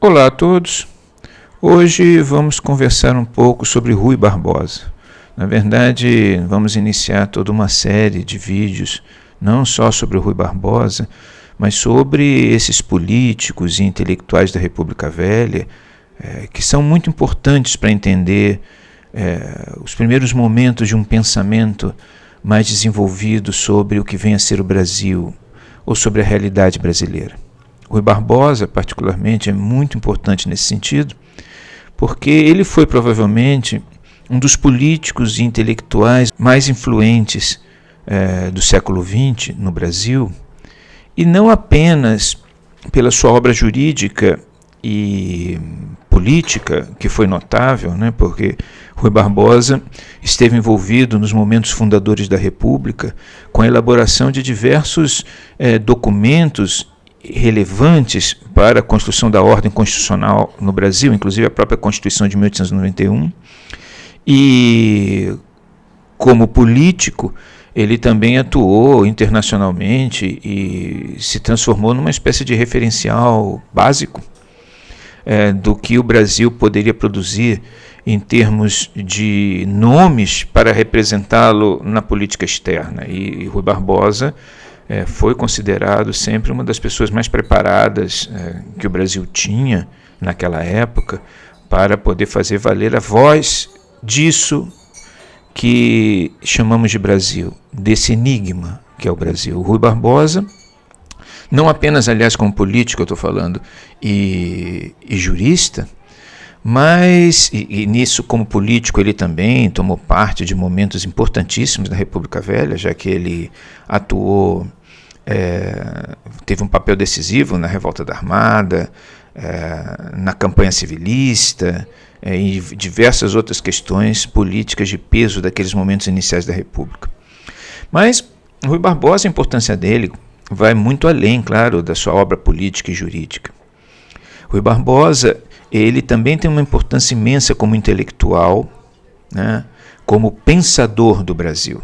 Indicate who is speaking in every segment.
Speaker 1: Olá a todos. Hoje vamos conversar um pouco sobre Rui Barbosa. Na verdade, vamos iniciar toda uma série de vídeos, não só sobre o Rui Barbosa, mas sobre esses políticos e intelectuais da República Velha, que são muito importantes para entender os primeiros momentos de um pensamento mais desenvolvido sobre o que vem a ser o Brasil, ou sobre a realidade brasileira. Rui Barbosa, particularmente, é muito importante nesse sentido, porque ele foi provavelmente um dos políticos e intelectuais mais influentes do século XX no Brasil, e não apenas pela sua obra jurídica e política, que foi notável, porque Rui Barbosa esteve envolvido nos momentos fundadores da República com a elaboração de diversos documentos relevantes para a construção da ordem constitucional no Brasil, inclusive a própria Constituição de 1891, e como político ele também atuou internacionalmente e se transformou numa espécie de referencial básico do que o Brasil poderia produzir em termos de nomes para representá-lo na política externa. E Rui Barbosa foi considerado sempre uma das pessoas mais preparadas que o Brasil tinha naquela época para poder fazer valer a voz disso que chamamos de Brasil, desse enigma que é o Brasil. O Rui Barbosa, não apenas, aliás, como político eu estou falando, e jurista, mas, e nisso como político ele também tomou parte de momentos importantíssimos da República Velha, já que ele atuou, teve um papel decisivo na Revolta da Armada, na campanha civilista, e diversas outras questões políticas de peso daqueles momentos iniciais da República. Mas Rui Barbosa, a importância dele vai muito além, claro, da sua obra política e jurídica. Rui Barbosa, ele também tem uma importância imensa como intelectual, como pensador do Brasil.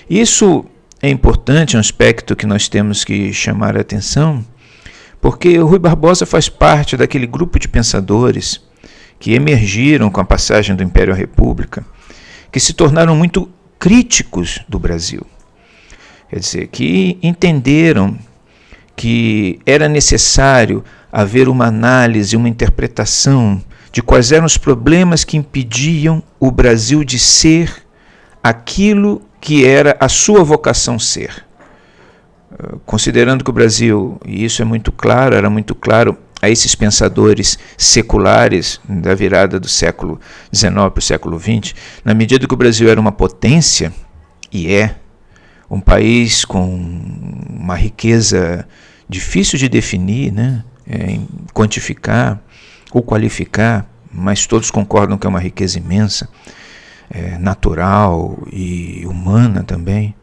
Speaker 1: Isso é importante, é um aspecto que nós temos que chamar a atenção, porque o Rui Barbosa faz parte daquele grupo de pensadores que emergiram com a passagem do Império à República, que se tornaram muito críticos do Brasil. Quer dizer, que entenderam que era necessário haver uma análise, uma interpretação de quais eram os problemas que impediam o Brasil de ser aquilo que era a sua vocação ser. Considerando que o Brasil, e isso é muito claro, era muito claro a esses pensadores seculares da virada do século XIX para o século XX, na medida que o Brasil era uma potência, e um país com uma riqueza difícil de definir, quantificar ou qualificar, mas todos concordam que é uma riqueza imensa, natural e humana também.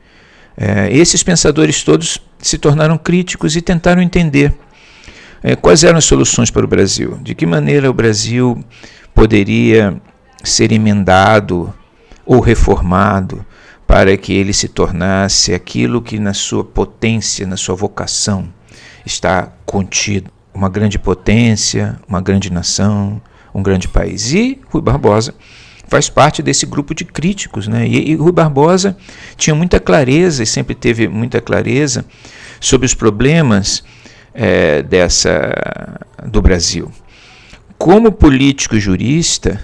Speaker 1: Esses pensadores todos se tornaram críticos e tentaram entender quais eram as soluções para o Brasil, de que maneira o Brasil poderia ser emendado ou reformado para que ele se tornasse aquilo que na sua potência, na sua vocação está contido. Uma grande potência, uma grande nação, um grande país. E Rui Barbosa faz parte desse grupo de críticos, E Rui Barbosa tinha muita clareza, e sempre teve muita clareza, sobre os problemas do Brasil. Como político e jurista,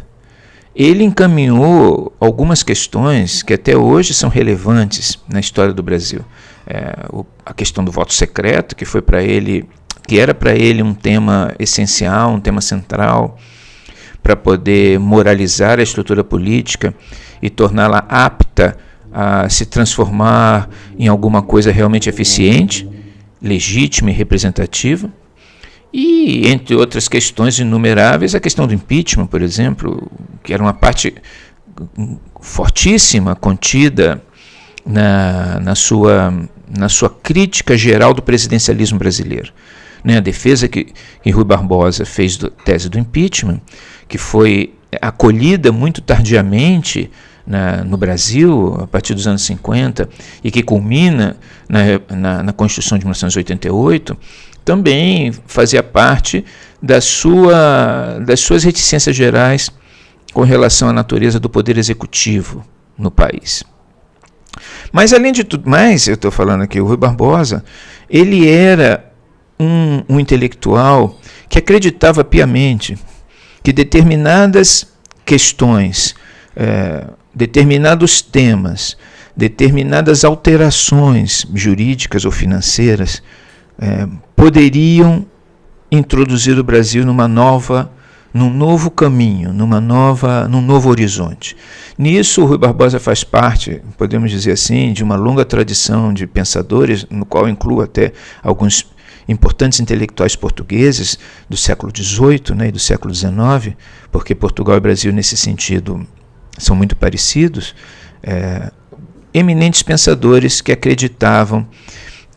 Speaker 1: ele encaminhou algumas questões que até hoje são relevantes na história do Brasil. A questão do voto secreto, que era para ele um tema essencial, um tema central, para poder moralizar a estrutura política e torná-la apta a se transformar em alguma coisa realmente eficiente, legítima e representativa. E, entre outras questões inumeráveis, a questão do impeachment, por exemplo, que era uma parte fortíssima, contida na sua crítica geral do presidencialismo brasileiro. A defesa que Rui Barbosa fez da tese do impeachment, que foi acolhida muito tardiamente no Brasil, a partir dos anos 50, e que culmina na Constituição de 1988, também fazia parte das suas reticências gerais com relação à natureza do poder executivo no país. Mas, além de tudo mais, eu estou falando aqui, o Rui Barbosa, ele era um intelectual que acreditava piamente que determinadas questões, determinados temas, determinadas alterações jurídicas ou financeiras poderiam introduzir o Brasil num novo caminho, num novo horizonte. Nisso, o Rui Barbosa faz parte, podemos dizer assim, de uma longa tradição de pensadores, no qual incluo até alguns importantes intelectuais portugueses do século XVIII, né, e do século XIX, porque Portugal e Brasil, nesse sentido, são muito parecidos, eminentes pensadores que acreditavam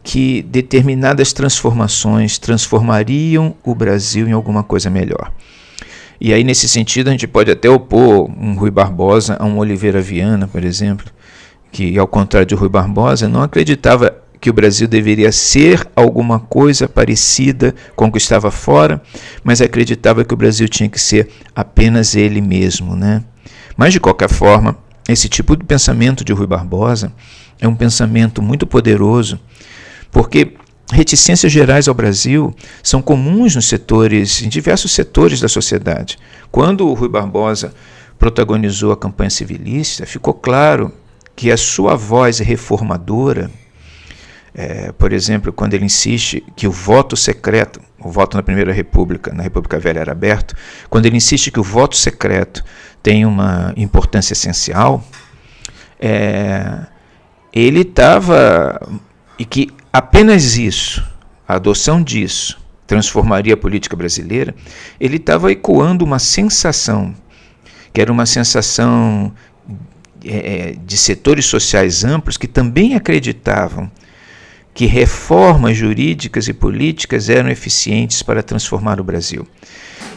Speaker 1: que determinadas transformações transformariam o Brasil em alguma coisa melhor. E aí, nesse sentido, a gente pode até opor um Rui Barbosa a um Oliveira Viana, por exemplo, que, ao contrário de Rui Barbosa, não acreditava que o Brasil deveria ser alguma coisa parecida com o que estava fora, mas acreditava que o Brasil tinha que ser apenas ele mesmo, né? Mas, de qualquer forma, esse tipo de pensamento de Rui Barbosa é um pensamento muito poderoso, porque reticências gerais ao Brasil são comuns em diversos setores da sociedade. Quando o Rui Barbosa protagonizou a campanha civilista, ficou claro que a sua voz reformadora, por exemplo, quando ele insiste que o voto secreto, o voto na Primeira República, na República Velha era aberto, quando ele insiste que o voto secreto tem uma importância essencial, ele estava... e que apenas isso, a adoção disso, transformaria a política brasileira, ele estava ecoando uma sensação, que era uma sensação de setores sociais amplos que também acreditavam que reformas jurídicas e políticas eram eficientes para transformar o Brasil.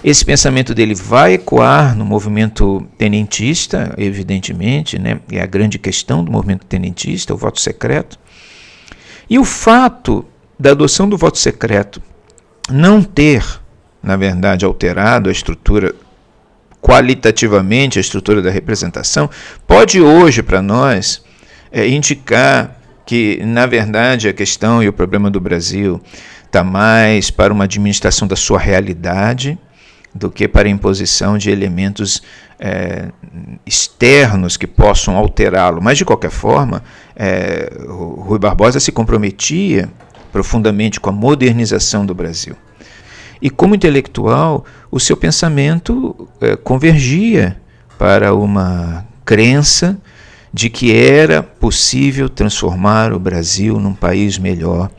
Speaker 1: Esse pensamento dele vai ecoar no movimento tenentista, evidentemente, né? É a grande questão do movimento tenentista, o voto secreto. E o fato da adoção do voto secreto não ter, na verdade, alterado a estrutura, qualitativamente, a estrutura da representação, pode hoje, para nós, indicar que, na verdade, a questão e o problema do Brasil está mais para uma administração da sua realidade do que para a imposição de elementos externos que possam alterá-lo. Mas, de qualquer forma, o Rui Barbosa se comprometia profundamente com a modernização do Brasil. E, como intelectual, o seu pensamento convergia para uma crença de que era possível transformar o Brasil num país melhor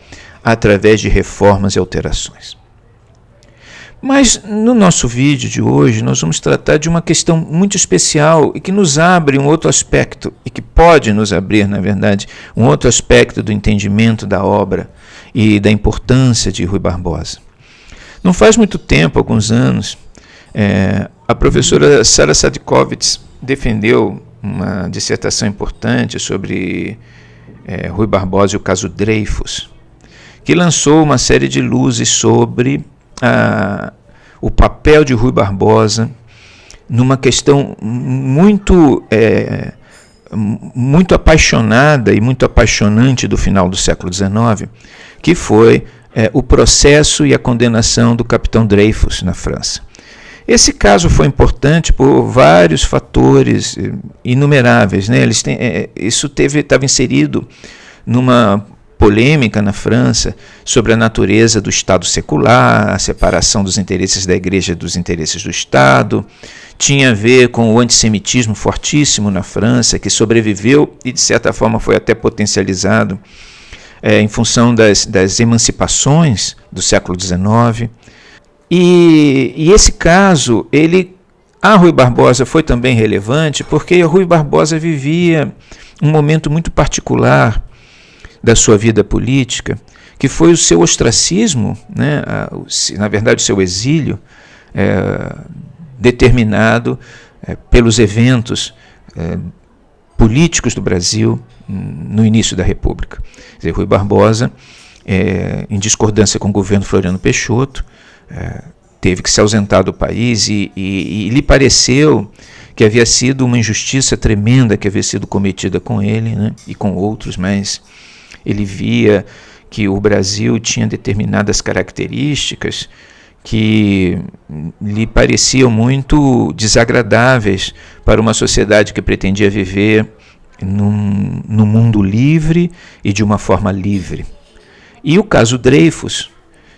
Speaker 1: através de reformas e alterações. Mas no nosso vídeo de hoje nós vamos tratar de uma questão muito especial e que nos abre um outro aspecto, e que pode nos abrir, na verdade, um outro aspecto do entendimento da obra e da importância de Rui Barbosa. Não faz muito tempo, alguns anos, a professora Sara Sadkovitz defendeu uma dissertação importante sobre Rui Barbosa e o caso Dreyfus, que lançou uma série de luzes sobre o papel de Rui Barbosa numa questão muito apaixonada e muito apaixonante do final do século XIX, que foi o processo e a condenação do capitão Dreyfus na França. Esse caso foi importante por vários fatores inumeráveis, né? Isso estava inserido numa polêmica na França sobre a natureza do Estado secular, a separação dos interesses da Igreja dos interesses do Estado. Tinha a ver com o antissemitismo fortíssimo na França, que sobreviveu e, de certa forma, foi até potencializado em função das emancipações do século XIX. E esse caso, a Rui Barbosa foi também relevante porque Rui Barbosa vivia um momento muito particular da sua vida política, que foi o seu ostracismo, né, na verdade o seu exílio, determinado pelos eventos políticos do Brasil no início da República. Quer dizer, Rui Barbosa, em discordância com o governo Floriano Peixoto, teve que se ausentar do país e lhe pareceu que havia sido uma injustiça tremenda que havia sido cometida com ele, né, e com outros, mas ele via que o Brasil tinha determinadas características que lhe pareciam muito desagradáveis para uma sociedade que pretendia viver num mundo livre e de uma forma livre. E o caso Dreyfus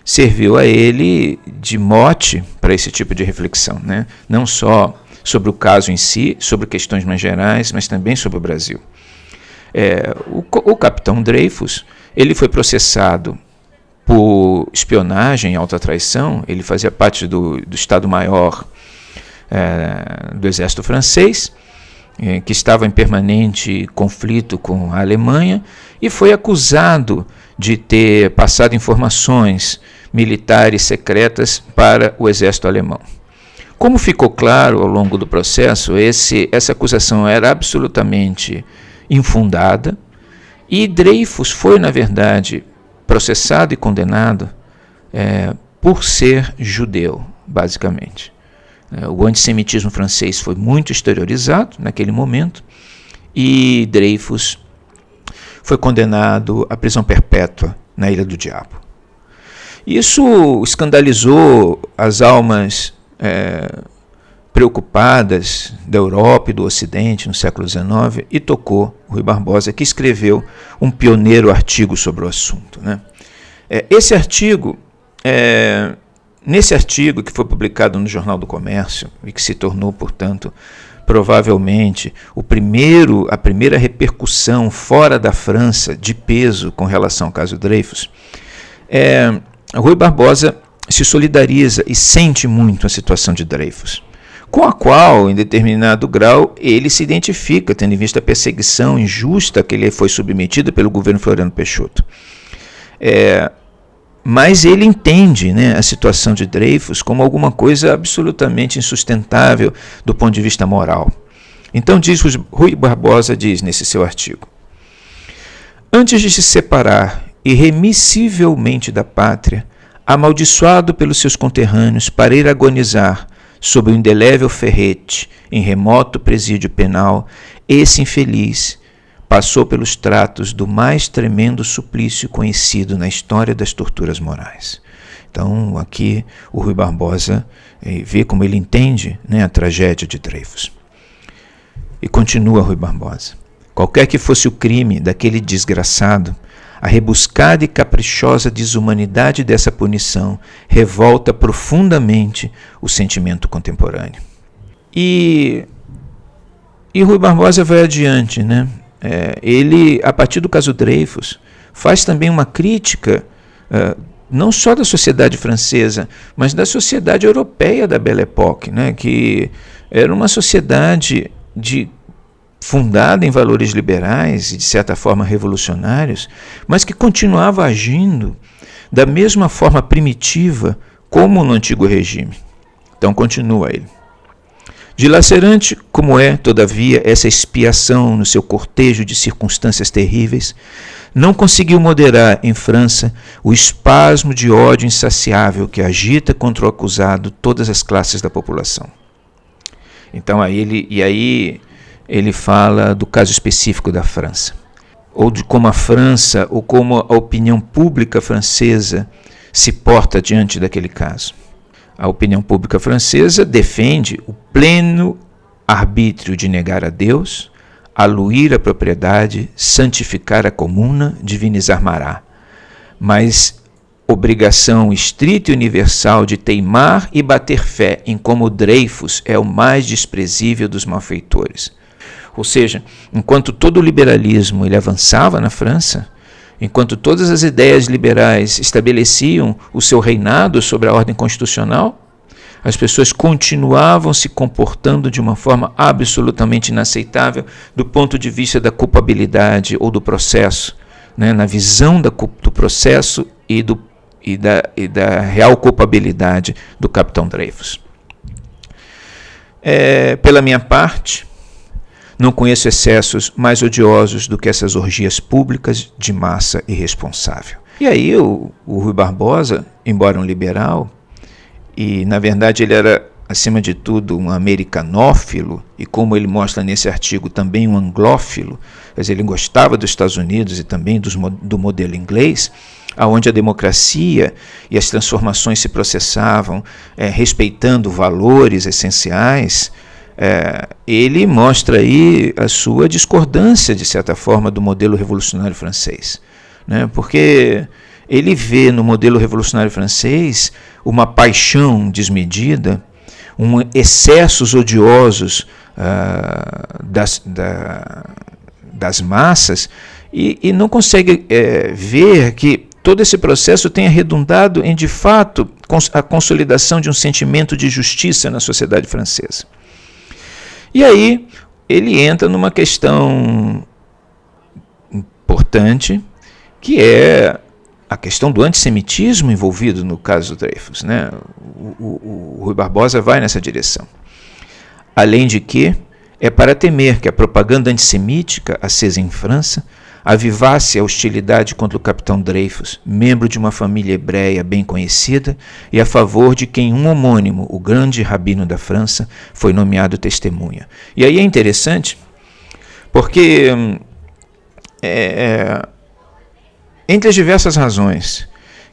Speaker 1: serviu a ele de mote para esse tipo de reflexão, né? Não só sobre o caso em si, sobre questões mais gerais, mas também sobre o Brasil. O capitão Dreyfus, ele foi processado por espionagem e alta traição. Ele fazia parte do Estado-Maior do Exército Francês, que estava em permanente conflito com a Alemanha, e foi acusado de ter passado informações militares secretas para o exército alemão. Como ficou claro ao longo do processo, essa acusação era absolutamente infundada, e Dreyfus foi, na verdade, processado e condenado por ser judeu, basicamente. O antissemitismo francês foi muito exteriorizado naquele momento, e Dreyfus foi condenado à prisão perpétua na Ilha do Diabo. Isso escandalizou as almas preocupadas da Europa e do Ocidente no século XIX e tocou Rui Barbosa, que escreveu um pioneiro artigo sobre o assunto, né? Nesse artigo, que foi publicado no Jornal do Comércio e que se tornou, portanto, provavelmente a primeira repercussão fora da França de peso com relação ao caso Dreyfus, Rui Barbosa se solidariza e sente muito a situação de Dreyfus, com a qual, em determinado grau, ele se identifica, tendo em vista a perseguição injusta que ele foi submetido pelo governo Floriano Peixoto. Mas ele entende, né, a situação de Dreyfus como alguma coisa absolutamente insustentável do ponto de vista moral. Então Rui Barbosa diz nesse seu artigo: antes de se separar irremissivelmente da pátria, amaldiçoado pelos seus conterrâneos para ir agonizar sob o indelével ferrete em remoto presídio penal, esse infeliz passou pelos tratos do mais tremendo suplício conhecido na história das torturas morais. Então, aqui o Rui Barbosa vê como ele entende, né, a tragédia de Dreyfus. E continua Rui Barbosa: qualquer que fosse o crime daquele desgraçado, a rebuscada e caprichosa desumanidade dessa punição revolta profundamente o sentimento contemporâneo. E Rui Barbosa vai adiante, né? Ele, a partir do caso Dreyfus, faz também uma crítica não só da sociedade francesa, mas da sociedade europeia da Belle Époque, né? Que era uma sociedade fundada em valores liberais e, de certa forma, revolucionários, mas que continuava agindo da mesma forma primitiva como no antigo regime. Então, continua ele: dilacerante como é, todavia, essa expiação no seu cortejo de circunstâncias terríveis, não conseguiu moderar em França o espasmo de ódio insaciável que agita contra o acusado todas as classes da população. Então, aí ele fala do caso específico da França, ou de como a França, ou como a opinião pública francesa se porta diante daquele caso. A opinião pública francesa defende o pleno arbítrio de negar a Deus, aluir a propriedade, santificar a comuna, divinizar Mará, mas obrigação estrita e universal de teimar e bater fé em como Dreyfus é o mais desprezível dos malfeitores. Ou seja, enquanto todo o liberalismo ele avançava na França, enquanto todas as ideias liberais estabeleciam o seu reinado sobre a ordem constitucional, as pessoas continuavam se comportando de uma forma absolutamente inaceitável do ponto de vista da culpabilidade ou do processo, né? Na visão do processo e da real culpabilidade do capitão Dreyfus. Pela minha parte, Não conheço excessos mais odiosos do que essas orgias públicas de massa irresponsável. E aí o Rui Barbosa, embora um liberal, e na verdade ele era, acima de tudo, um americanófilo, e como ele mostra nesse artigo, também um anglófilo, quer dizer, ele gostava dos Estados Unidos e também do modelo inglês, onde a democracia e as transformações se processavam respeitando valores essenciais. Ele mostra aí a sua discordância, de certa forma, do modelo revolucionário francês, né? Porque ele vê no modelo revolucionário francês uma paixão desmedida, excessos odiosos das massas, e não consegue ver que todo esse processo tenha redundado em, de fato, a consolidação de um sentimento de justiça na sociedade francesa. E aí ele entra numa questão importante, que é a questão do antissemitismo envolvido no caso do Dreyfus, né? O Rui Barbosa vai nessa direção. Além de que é para temer que a propaganda antissemítica acesa em França avivasse a hostilidade contra o capitão Dreyfus, membro de uma família hebreia bem conhecida e a favor de quem um homônimo, o grande rabino da França, foi nomeado testemunha. E aí é interessante, porque entre as diversas razões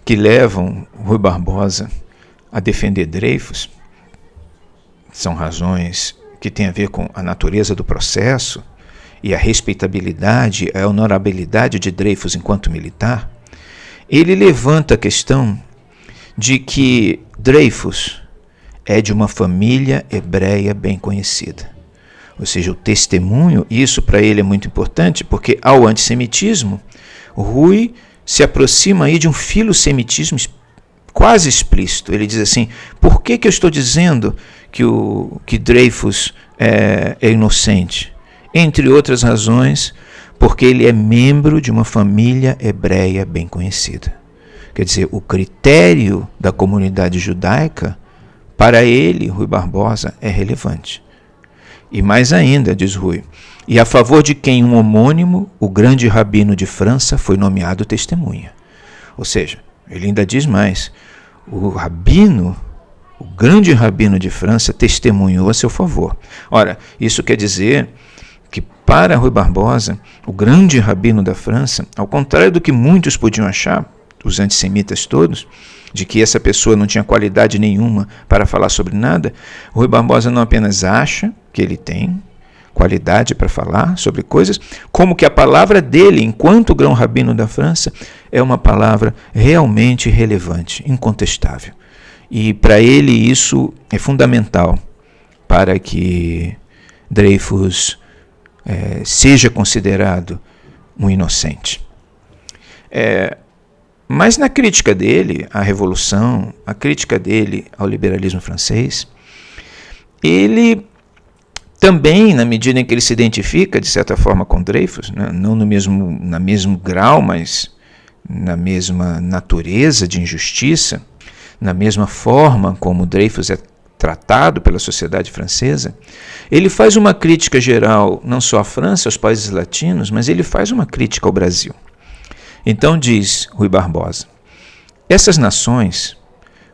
Speaker 1: que levam Rui Barbosa a defender Dreyfus, são razões que têm a ver com a natureza do processo e a respeitabilidade, a honorabilidade de Dreyfus enquanto militar. Ele levanta a questão de que Dreyfus é de uma família hebreia bem conhecida. Ou seja, o testemunho, isso para ele é muito importante, porque ao antissemitismo, Rui se aproxima aí de um filosemitismo quase explícito. Ele diz assim: por que eu estou dizendo que Dreyfus é inocente? Entre outras razões, porque ele é membro de uma família hebreia bem conhecida. Quer dizer, o critério da comunidade judaica, para ele, Rui Barbosa, é relevante. E mais ainda, diz Rui, e a favor de quem um homônimo, o grande rabino de França, foi nomeado testemunha. Ou seja, ele ainda diz mais, o grande rabino de França, testemunhou a seu favor. Ora, isso quer dizer que para Rui Barbosa, o grande rabino da França, ao contrário do que muitos podiam achar, os antissemitas todos, de que essa pessoa não tinha qualidade nenhuma para falar sobre nada, Rui Barbosa não apenas acha que ele tem qualidade para falar sobre coisas, como que a palavra dele, enquanto grão rabino da França, é uma palavra realmente relevante, incontestável. E para ele isso é fundamental para que Dreyfus seja considerado um inocente. Mas na crítica dele à Revolução, a crítica dele ao liberalismo francês, ele também, na medida em que ele se identifica, de certa forma, com Dreyfus, né, não no mesmo grau, mas na mesma natureza de injustiça, na mesma forma como Dreyfus é tratado pela sociedade francesa, ele faz uma crítica geral, não só à França, aos países latinos, mas ele faz uma crítica ao Brasil. Então diz Rui Barbosa: essas nações,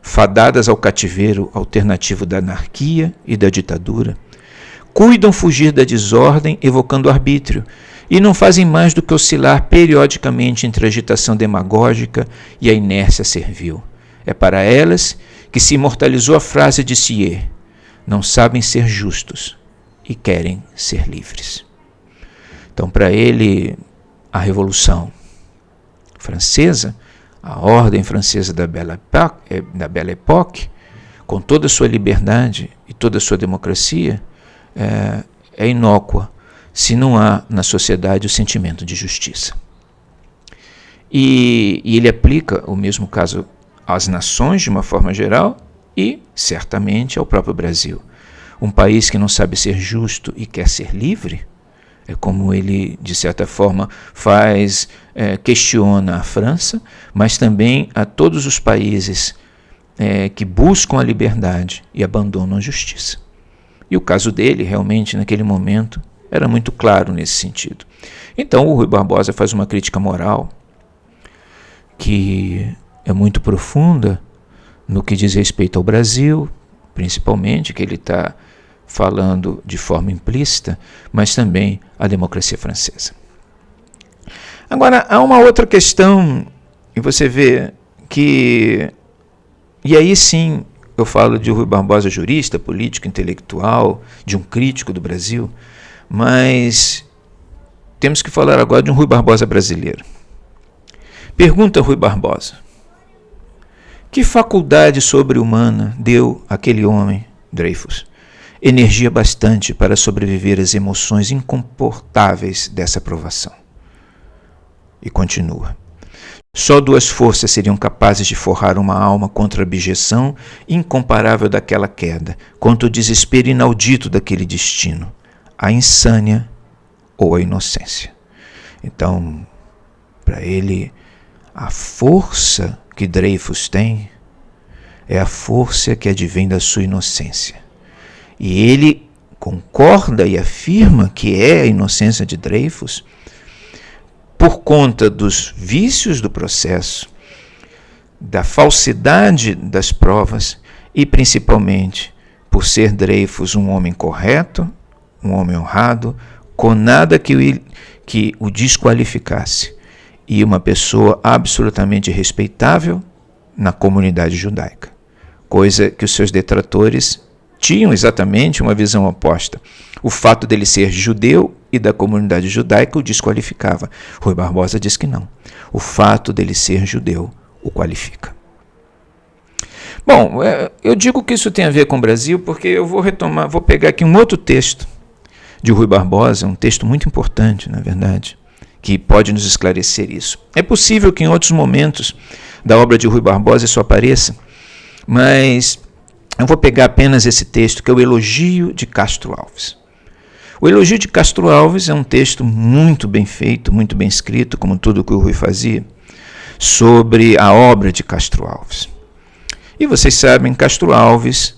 Speaker 1: fadadas ao cativeiro alternativo da anarquia e da ditadura, cuidam fugir da desordem evocando arbítrio e não fazem mais do que oscilar periodicamente entre a agitação demagógica e a inércia servil. É para elas que se imortalizou a frase de Sieyès: não sabem ser justos e querem ser livres. Então, para ele, a Revolução Francesa, a ordem francesa da Belle Époque, com toda a sua liberdade e toda a sua democracia, é inócua se não há na sociedade o sentimento de justiça. E ele aplica o mesmo caso às nações de uma forma geral e, certamente, ao próprio Brasil. Um país que não sabe ser justo e quer ser livre, é como ele, de certa forma, questiona a França, mas também a todos os países que buscam a liberdade e abandonam a justiça. E o caso dele, realmente, naquele momento, era muito claro nesse sentido. Então o Rui Barbosa faz uma crítica moral que é muito profunda no que diz respeito ao Brasil, principalmente, que ele está falando de forma implícita, mas também à democracia francesa. Agora, há uma outra questão, e você vê que, e aí sim eu falo de Rui Barbosa jurista, político, intelectual, de um crítico do Brasil, mas temos que falar agora de um Rui Barbosa brasileiro. Pergunta Rui Barbosa: que faculdade sobre-humana deu àquele homem, Dreyfus, energia bastante para sobreviver às emoções incomportáveis dessa provação? E continua: só duas forças seriam capazes de forrar uma alma contra a abjeção incomparável daquela queda, contra o desespero inaudito daquele destino, a insânia ou a inocência. Então, para ele, a força que Dreyfus tem é a força que advém da sua inocência. E ele concorda e afirma que é a inocência de Dreyfus por conta dos vícios do processo, da falsidade das provas e principalmente por ser Dreyfus um homem correto, um homem honrado, com nada que o desqualificasse, e uma pessoa absolutamente respeitável na comunidade judaica, coisa que os seus detratores tinham exatamente uma visão oposta. O fato dele ser judeu e da comunidade judaica o desqualificava. Rui Barbosa diz que não. O fato dele ser judeu o qualifica. Bom, eu digo que isso tem a ver com o Brasil porque eu vou pegar aqui um outro texto de Rui Barbosa, um texto muito importante, na verdade, que pode nos esclarecer isso. É possível que em outros momentos da obra de Rui Barbosa isso apareça, mas eu vou pegar apenas esse texto, que é o Elogio de Castro Alves. O Elogio de Castro Alves é um texto muito bem feito, muito bem escrito, como tudo que o Rui fazia, sobre a obra de Castro Alves. E vocês sabem, Castro Alves,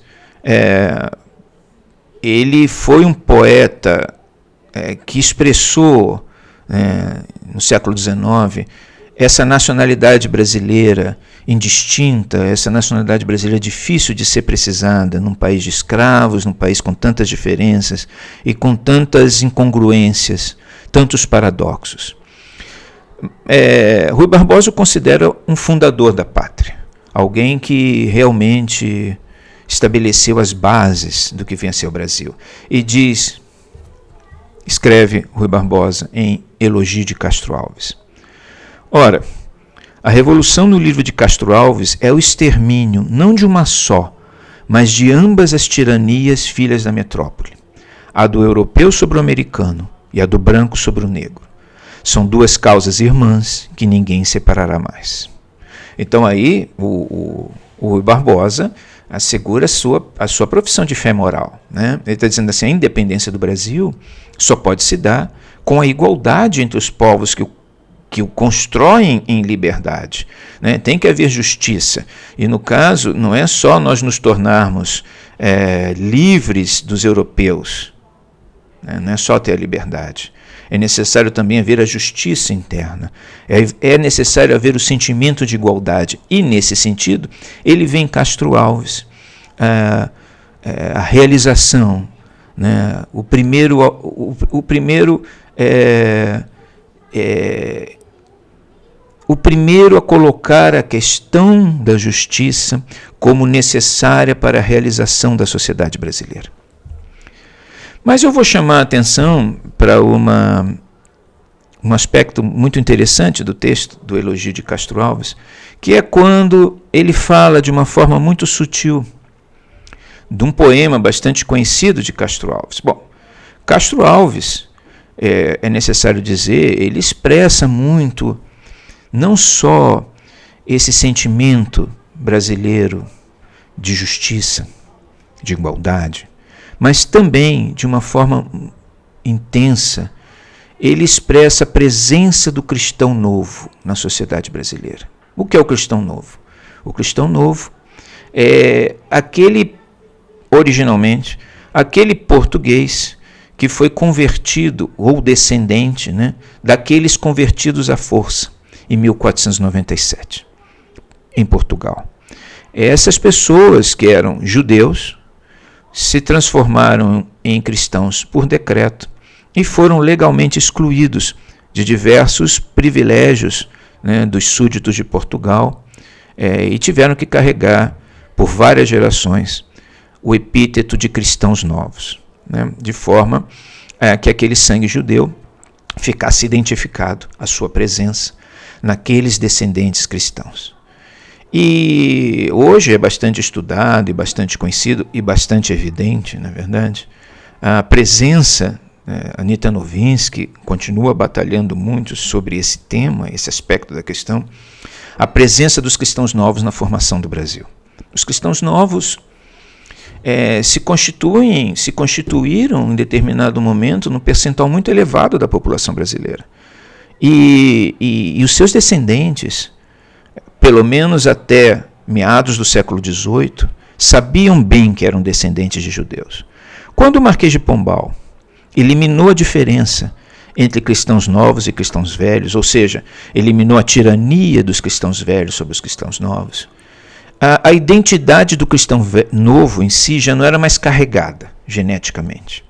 Speaker 1: ele foi um poeta que expressou, no século XIX, essa nacionalidade brasileira indistinta, essa nacionalidade brasileira difícil de ser precisada num país de escravos, num país com tantas diferenças e com tantas incongruências, tantos paradoxos. Rui Barbosa o considera um fundador da pátria, alguém que realmente estabeleceu as bases do que vem a ser o Brasil. E escreve Rui Barbosa em Elogio de Castro Alves: ora, a revolução no livro de Castro Alves é o extermínio não de uma só, mas de ambas as tiranias filhas da metrópole, a do europeu sobre o americano e a do branco sobre o negro. São duas causas irmãs que ninguém separará mais. Então aí o Rui Barbosa assegura a sua profissão de fé moral, né? Ele está dizendo assim: a independência do Brasil só pode se dar com a igualdade entre os povos que o constroem em liberdade, né? Tem que haver justiça. E no caso, não é só nós nos tornarmos livres dos europeus, né? Não é só ter a liberdade. É necessário também haver a justiça interna. É necessário haver o sentimento de igualdade. E, nesse sentido, ele vê em Castro Alves a realização, né? O primeiro a colocar a questão da justiça como necessária para a realização da sociedade brasileira. Mas eu vou chamar a atenção para um aspecto muito interessante do texto do Elogio de Castro Alves, que é quando ele fala de uma forma muito sutil de um poema bastante conhecido de Castro Alves. Bom, Castro Alves, é necessário dizer, ele expressa muito não só esse sentimento brasileiro de justiça, de igualdade, mas também, de uma forma intensa, ele expressa a presença do cristão novo na sociedade brasileira. O que é o cristão novo? O cristão novo é originalmente, aquele português que foi convertido, ou descendente, né, daqueles convertidos à força, em 1497, em Portugal. Essas pessoas que eram judeus se transformaram em cristãos por decreto e foram legalmente excluídos de diversos privilégios, né, dos súditos de Portugal, e tiveram que carregar por várias gerações o epíteto de cristãos novos, né, de forma que aquele sangue judeu ficasse identificado, a sua presença naqueles descendentes cristãos. E hoje é bastante estudado e bastante conhecido e bastante evidente, na verdade, a presença. Anita Nowinski continua batalhando muito sobre esse tema, esse aspecto da questão, a presença dos cristãos novos na formação do Brasil. Os cristãos novos se constituíram em determinado momento num percentual muito elevado da população brasileira. E os seus descendentes, pelo menos até meados do século XVIII, sabiam bem que eram descendentes de judeus. Quando o Marquês de Pombal eliminou a diferença entre cristãos novos e cristãos velhos, ou seja, eliminou a tirania dos cristãos velhos sobre os cristãos novos, a identidade do cristão novo em si já não era mais carregada geneticamente,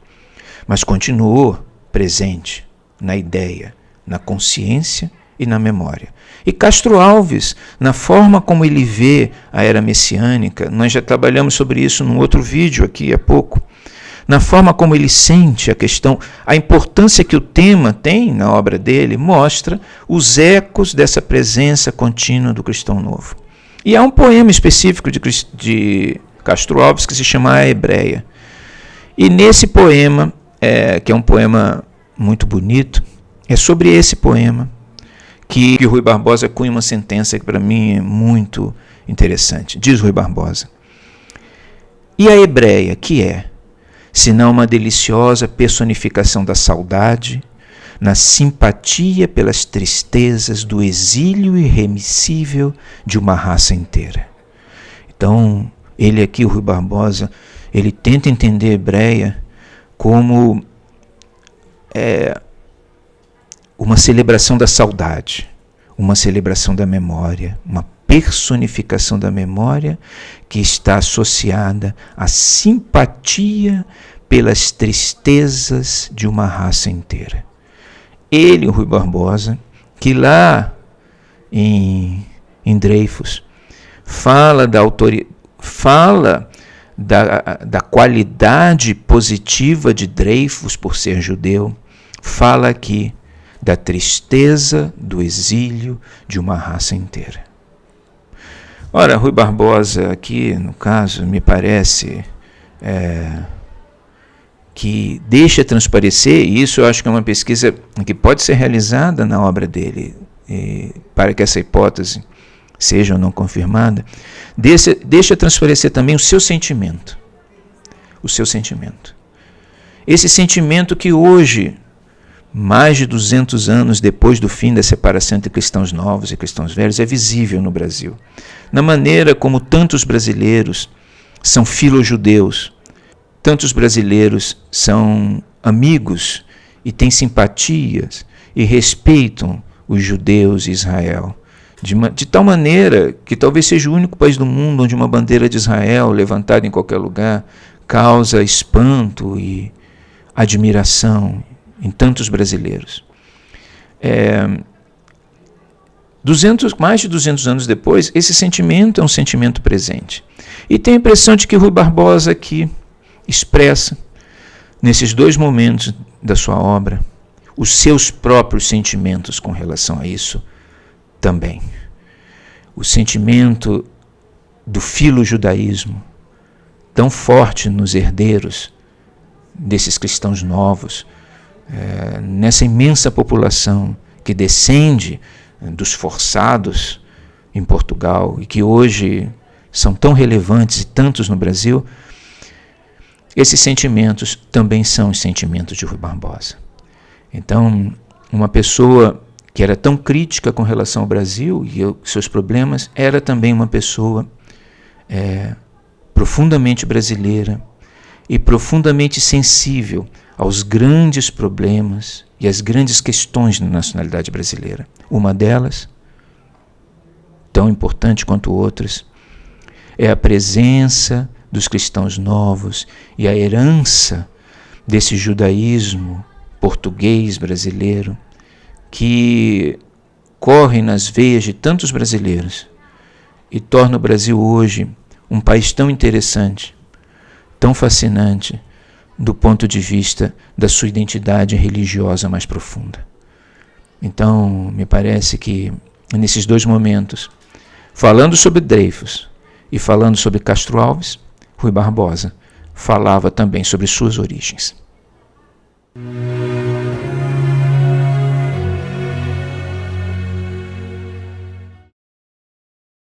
Speaker 1: mas continuou presente na ideia, na consciência e na memória. E Castro Alves, na forma como ele vê a era messiânica, nós já trabalhamos sobre isso num outro vídeo aqui há pouco, na forma como ele sente a questão, a importância que o tema tem na obra dele, mostra os ecos dessa presença contínua do cristão novo. E há um poema específico de Castro Alves que se chama A Hebreia. E nesse poema, que é um poema muito bonito, é sobre esse poema que Rui Barbosa cunha uma sentença que para mim é muito interessante. Diz Rui Barbosa: e a Hebreia, que é, senão uma deliciosa personificação da saudade, na simpatia pelas tristezas do exílio irremissível de uma raça inteira. Então, ele aqui, o Rui Barbosa, ele tenta entender a Hebreia como uma celebração da saudade, uma celebração da memória, uma personificação da memória que está associada à simpatia pelas tristezas de uma raça inteira. Ele, o Rui Barbosa, que lá em Dreyfus fala da qualidade positiva de Dreyfus por ser judeu, fala aqui da tristeza do exílio de uma raça inteira. Ora, Rui Barbosa aqui, no caso, me parece que deixa transparecer, e isso eu acho que é uma pesquisa que pode ser realizada na obra dele, para que essa hipótese seja ou não confirmada, deixa transparecer também o seu sentimento. O seu sentimento. Esse sentimento que hoje, mais de 200 anos depois do fim da separação entre cristãos novos e cristãos velhos, é visível no Brasil. Na maneira como tantos brasileiros são filojudeus, tantos brasileiros são amigos e têm simpatias e respeitam os judeus e Israel. De tal maneira que talvez seja o único país do mundo onde uma bandeira de Israel levantada em qualquer lugar causa espanto e admiração em tantos brasileiros. Mais de 200 anos depois, esse sentimento é um sentimento presente. E tenho a impressão de que Rui Barbosa aqui expressa, nesses dois momentos da sua obra, os seus próprios sentimentos com relação a isso também. O sentimento do filojudaísmo, tão forte nos herdeiros desses cristãos novos, nessa imensa população que descende dos forçados em Portugal e que hoje são tão relevantes e tantos no Brasil, esses sentimentos também são os sentimentos de Rui Barbosa. Então, uma pessoa que era tão crítica com relação ao Brasil e seus problemas, era também uma pessoa profundamente brasileira e profundamente sensível aos grandes problemas e às grandes questões da nacionalidade brasileira. Uma delas, tão importante quanto outras, é a presença dos cristãos novos e a herança desse judaísmo português brasileiro que corre nas veias de tantos brasileiros e torna o Brasil hoje um país tão interessante, tão fascinante, do ponto de vista da sua identidade religiosa mais profunda. Então, me parece que nesses dois momentos, falando sobre Dreyfus e falando sobre Castro Alves, Rui Barbosa falava também sobre suas origens.